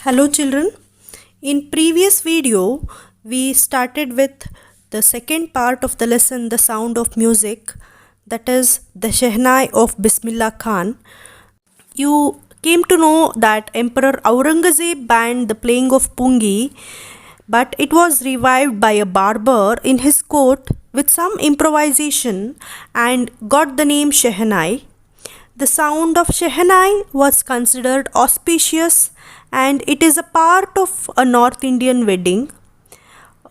Hello children. In previous video we started with the second part of the lesson, the sound of music, that is the Shehnai of Bismillah Khan. You came to know that Emperor Aurangzeb banned the playing of pungi, but it was revived by a barber in his court with some improvisation and got the name Shehnai. The sound of Shehnai was considered auspicious and it is a part of a North Indian wedding.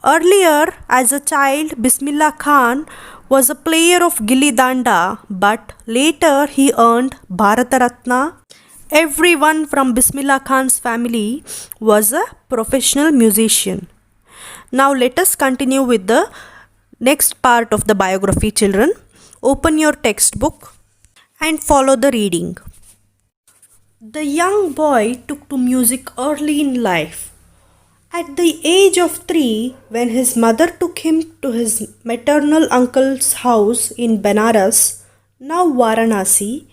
Earlier, as a child, Bismillah Khan was a player of Gilli Danda, but later he earned Bharata Ratna. Everyone from Bismillah Khan's family was a professional musician. Now let us continue with the next part of the biography, children. Open your textbook and follow the reading. The young boy took to music early in life. At the age of 3, when his mother took him to his maternal uncle's house in Benares, now Varanasi,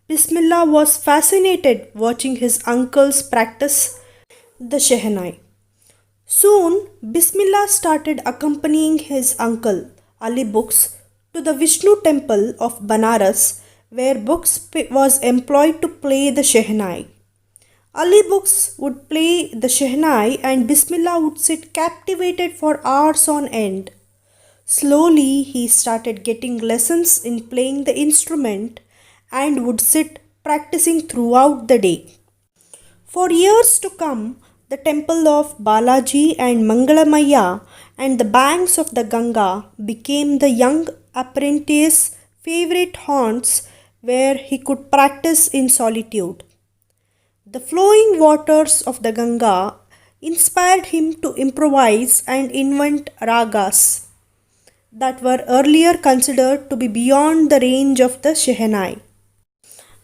Bismillah was fascinated watching his uncles practice the Shehnai. Soon, Bismillah started accompanying his uncle Ali Bux to the Vishnu temple of Benares, where Bux was employed to play the Shehnai. Ali Bux would play the Shehnai and Bismillah would sit captivated for hours on end. Slowly he started getting lessons in playing the instrument and would sit practicing throughout the day. For years to come, the temple of Balaji and Mangalamaya and the banks of the Ganga became the young apprentice's favorite haunts where he could practice in solitude. The flowing waters of the Ganga inspired him to improvise and invent ragas that were earlier considered to be beyond the range of the Shehnai.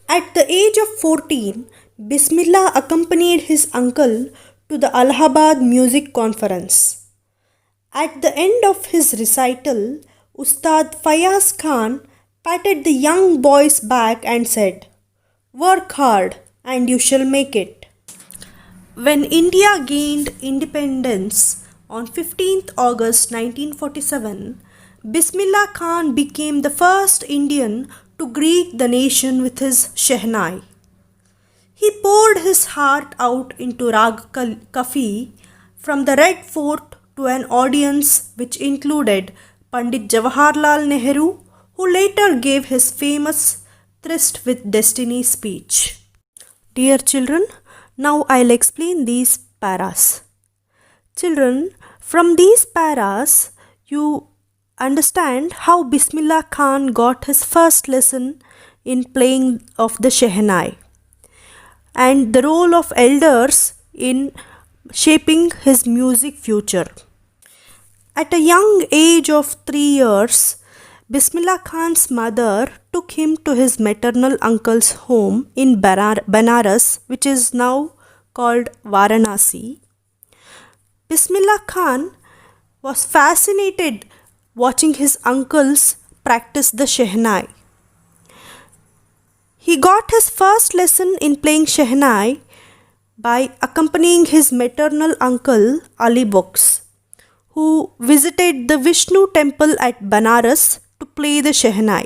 At the age of 14, Bismillah accompanied his uncle to the Allahabad Music Conference. At the end of his recital, Ustad Fayaz Khan patted the young boy's back and said, "Work hard and you shall make it." When India gained independence on 15th August 1947, Bismillah Khan became the first Indian to greet the nation with his Shehnai. He poured his heart out into Rag Kafi from the Red Fort to an audience which included Pandit Jawaharlal Nehru, who later gave his famous Tryst with Destiny speech. Dear children, now I'll explain these paras. Children, from these paras, you understand how Bismillah Khan got his first lesson in playing of the Shehnai and the role of elders in shaping his music future. At a young age of 3 years, Bismillah Khan's mother took him to his maternal uncle's home in Benares, which is now called Varanasi. Bismillah Khan was fascinated watching his uncles practice the Shehnai. He got his first lesson in playing Shehnai by accompanying his maternal uncle Ali Bux, who visited the Vishnu temple at Benares to play the Shehnai.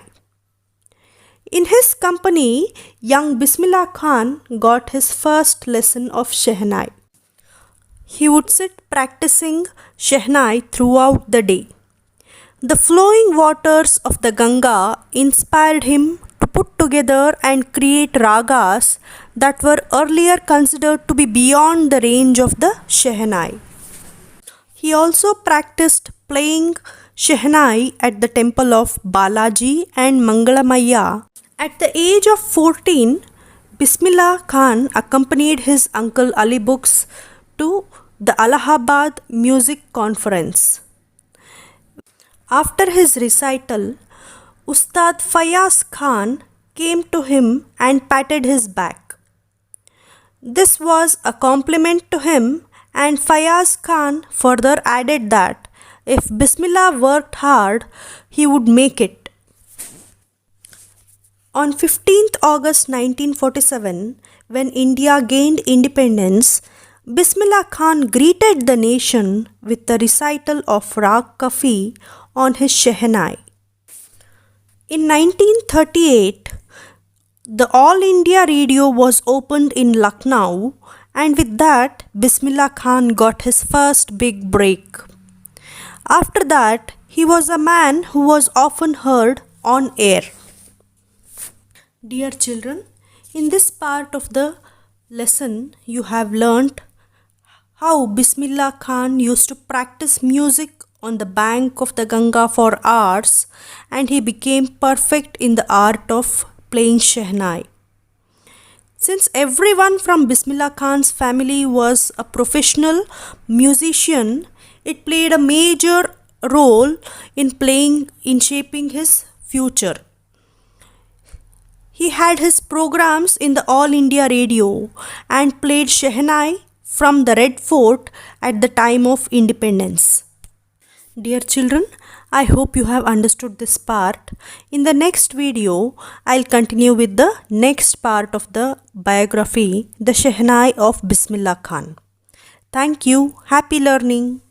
In his company, young Bismillah Khan got his first lesson of Shehnai. He would sit practicing Shehnai throughout the day. The flowing waters of the Ganga inspired him to put together and create ragas that were earlier considered to be beyond the range of the Shehnai. He also practiced playing Shehnai at the temple of Balaji and Mangalamaya. At the age of 14, Bismillah Khan accompanied his uncle Ali Bux to the Allahabad Music Conference. After his recital, Ustad Fayaz Khan came to him and patted his back. This was a compliment to him, and Fayaz Khan further added that if Bismillah worked hard, he would make it. On 15th August 1947, when India gained independence, Bismillah Khan greeted the nation with the recital of Rag Kafi on his Shehnai. In 1938, the All India Radio was opened in Lucknow, and with that, Bismillah Khan got his first big break. After that, he was a man who was often heard on air. Dear children, in this part of the lesson, you have learnt how Bismillah Khan used to practice music on the bank of the Ganga for hours, and he became perfect in the art of playing Shehnai. Since everyone from Bismillah Khan's family was a professional musician, it played a major role in shaping his future. He had his programs in the All India Radio and played Shehnai from the Red Fort at the time of independence. Dear children, I hope you have understood this part. In the next video, I'll continue with the next part of the biography, the Shehnai of Bismillah Khan. Thank you. Happy learning.